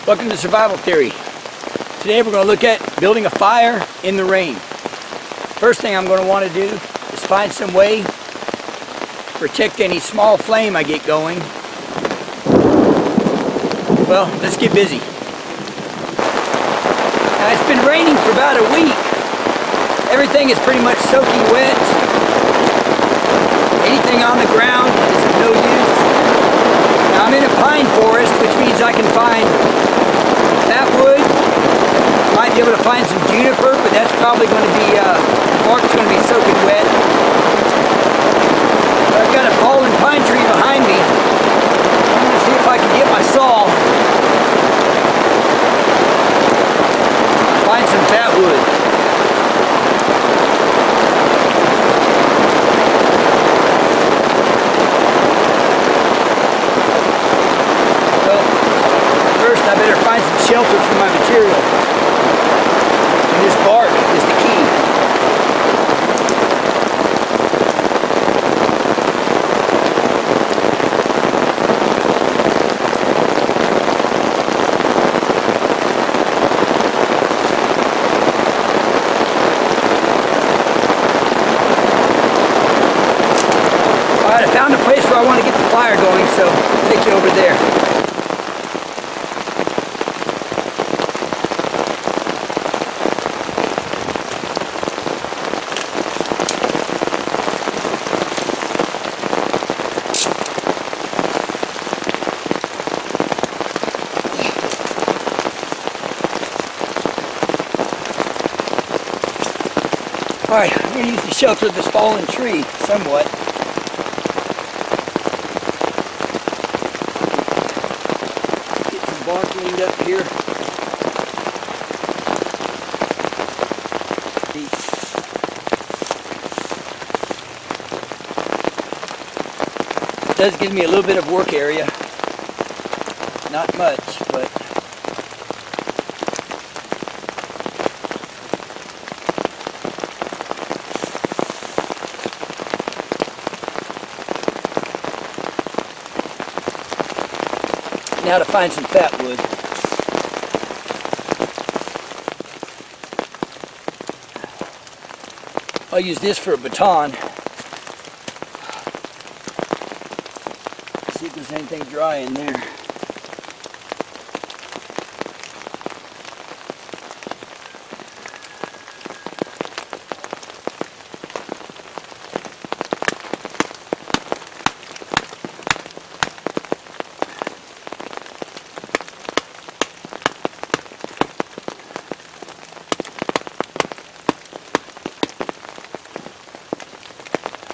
Welcome to Survival Theory. Today we're going to look at building a fire in the rain. First thing I'm going to want to do is find some way to protect any small flame I get going. Well, let's get busy. Now, it's been raining for about a week. Everything is pretty much soaking wet. Anything on the ground is of no use. Now, I'm in a pine forest, which means I can find that wood. Might be able to find some juniper, but that's probably going to be, the bark's going to be soaking wet. But I've got a fallen pine tree behind me. I'm going to see if I can get my saw. Find some fat wood. I better find some shelter for my material. And this bark is the key. Alright, I found a place where I want to get the fire going, so I'll take you over there. Alright, I'm going to use the shelter of this fallen tree somewhat. Let's get some bark leaned up here. It does give me a little bit of work area. Not much, but now to find some fat wood. I'll use this for a baton. See if there's anything dry in there.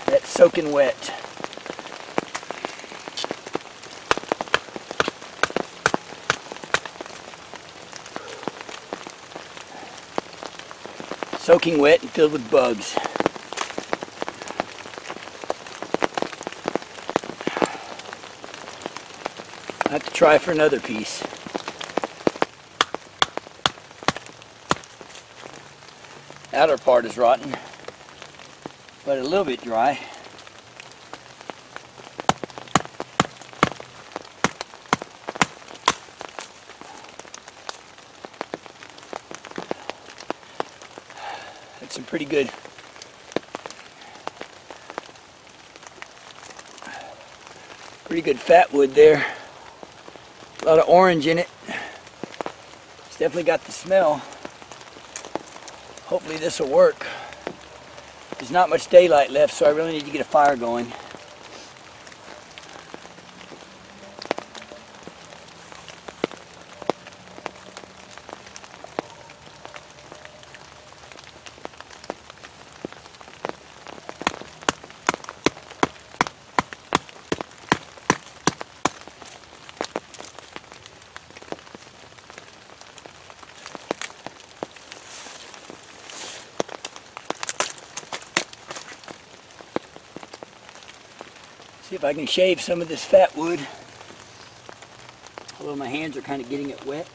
That's soaking wet. Soaking wet and filled with bugs. I'll have to try for another piece. Outer part is rotten, but a little bit dry. That's some pretty good fat wood there. A lot of orange in it. It's definitely got the smell. Hopefully this will work. There's not much daylight left, so I really need to get a fire going. See if I can shave some of this fat wood. Although my hands are kind of getting it wet.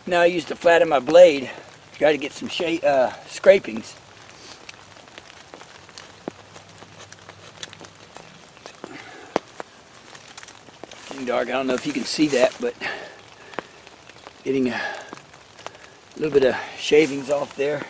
Now I use the flat of my blade Try to get some scrapings. Getting dark. I don't know if you can see that, but getting a little bit of shavings off there.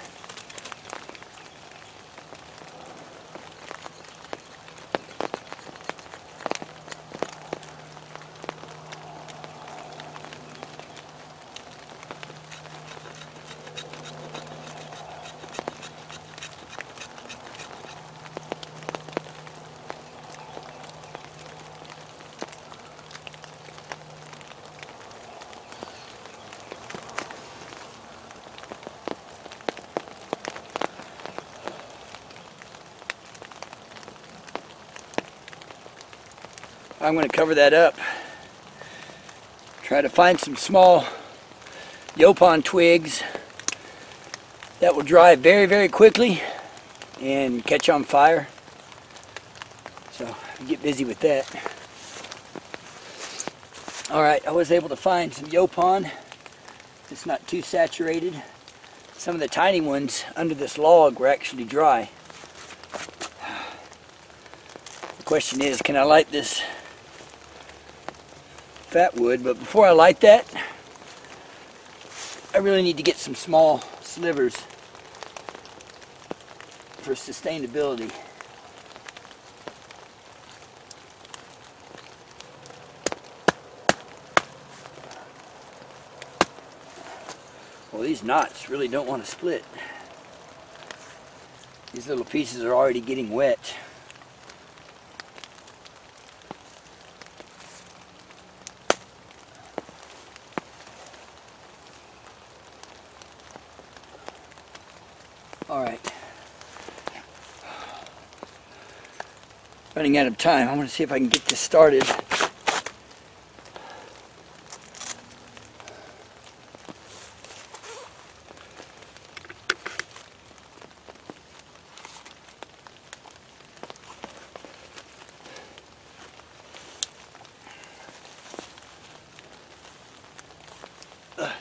I'm going to cover that up. Try to find some small Yaupon twigs that will dry very, very quickly and catch on fire. So get busy with that. Alright, I was able to find some Yaupon. It's not too saturated. Some of the tiny ones under this log were actually dry. The question is, can I light this fat wood? But before I light that, I really need to get some small slivers for sustainability. Well, these knots really don't want to split. These little pieces are already getting wet. Alright. Running out of time. I'm going to see if I can get this started.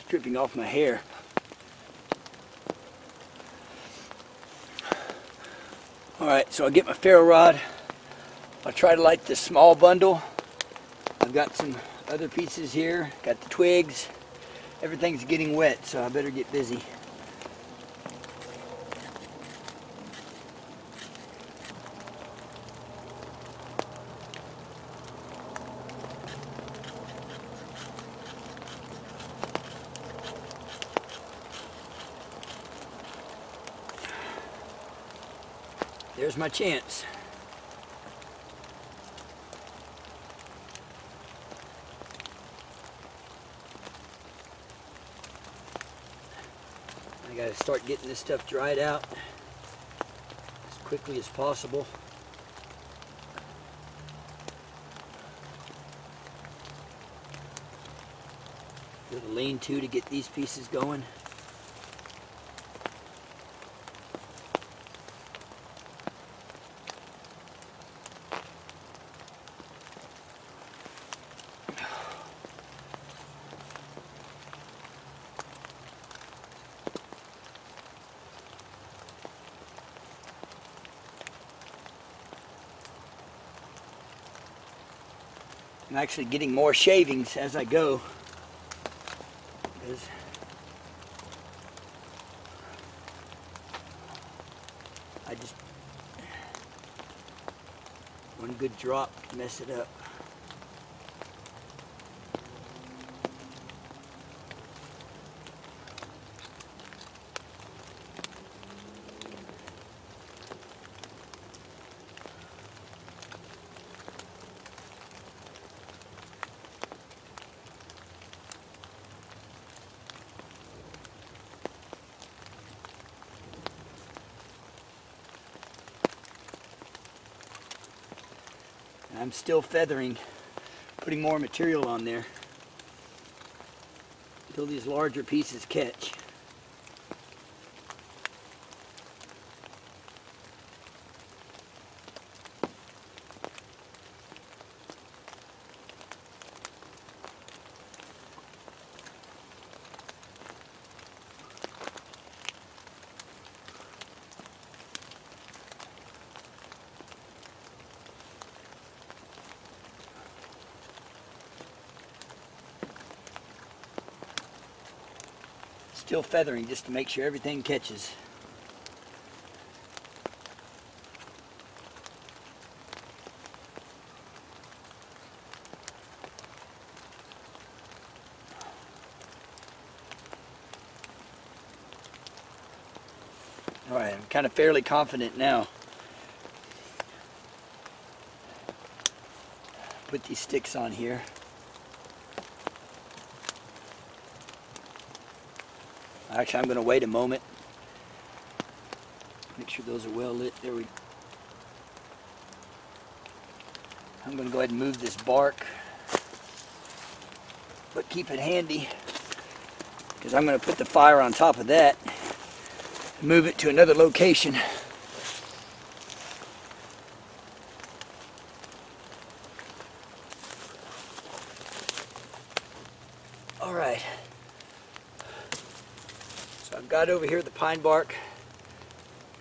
Dripping off my hair. Alright, so I'll get my ferro rod. I'll try to light this small bundle. I've got some other pieces here. Got the twigs. Everything's getting wet, so I better get busy. There's my chance. I gotta start getting this stuff dried out as quickly as possible. Little lean-to to get these pieces going. I'm actually getting more shavings as I go, because I just, one good drop to mess it up. I'm still feathering, putting more material on there until these larger pieces catch. still feathering just to make sure everything catches. Alright, I'm kind of fairly confident now. Put these sticks on here. Actually, I'm going to wait a moment. Make sure those are well lit. There we go. I'm going to go ahead and move this bark. But keep it handy, because I'm going to put the fire on top of that. Move it to another location. Alright. So I've got over here the pine bark.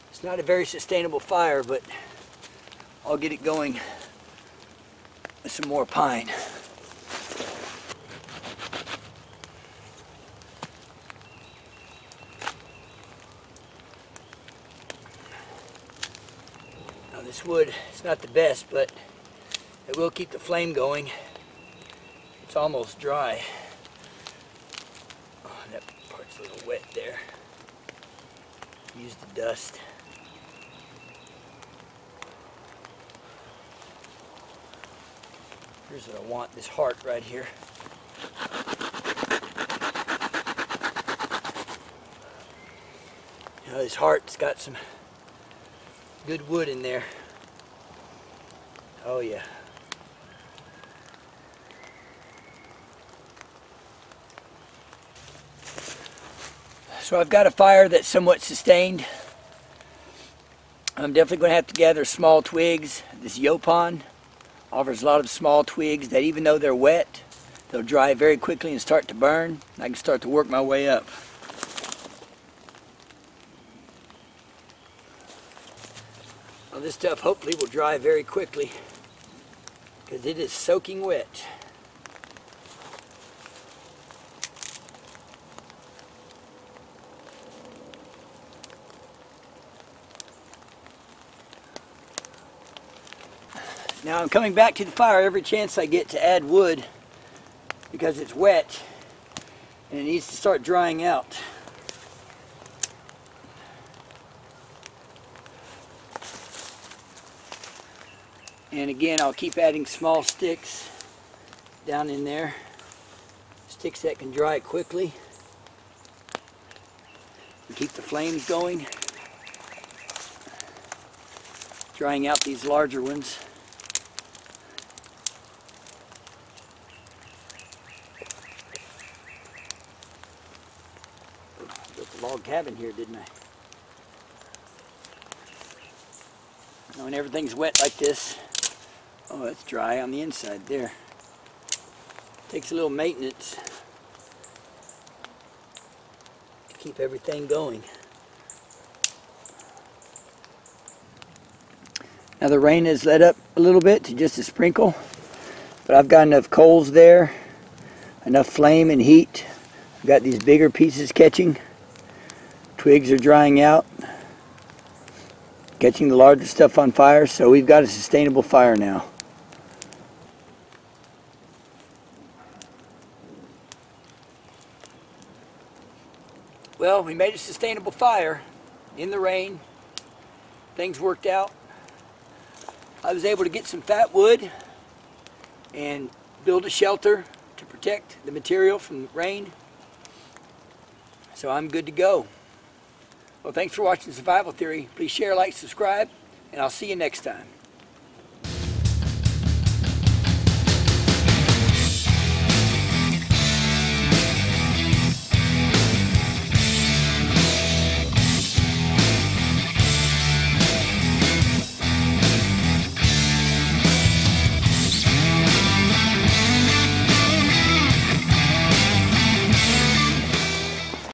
It's not a very sustainable fire, but I'll get it going with some more pine. This wood is not the best, but it will keep the flame going. It's almost dry. Oh, that part's a little wet there. Use the dust. Here's what I want, this heart right here. You know, this heart's got some good wood in there. Oh yeah. So I've got a fire that's somewhat sustained. I'm definitely going to have to gather small twigs. This Yaupon offers a lot of small twigs that, even though they're wet, they'll dry very quickly and start to burn. I can start to work my way up. Well, this stuff hopefully will dry very quickly, because it is soaking wet. Now I'm coming back to the fire every chance I get to add wood, because it's wet and it needs to start drying out. And again, I'll keep adding small sticks down in there. Sticks that can dry quickly and keep the flames going. Drying out these larger ones. Built a log cabin here, didn't I? When everything's wet like this, oh, it's dry on the inside there. Takes a little maintenance to keep everything going. Now the rain has let up a little bit to just a sprinkle, but I've got enough coals there, enough flame and heat. I've got these bigger pieces catching. Twigs are drying out, catching the larger stuff on fire, so we've got a sustainable fire now. Well, we made a sustainable fire in the rain. Things worked out. I was able to get some fat wood and build a shelter to protect the material from the rain. So I'm good to go. Well, thanks for watching Survival Theory. Please share, like, subscribe, and I'll see you next time.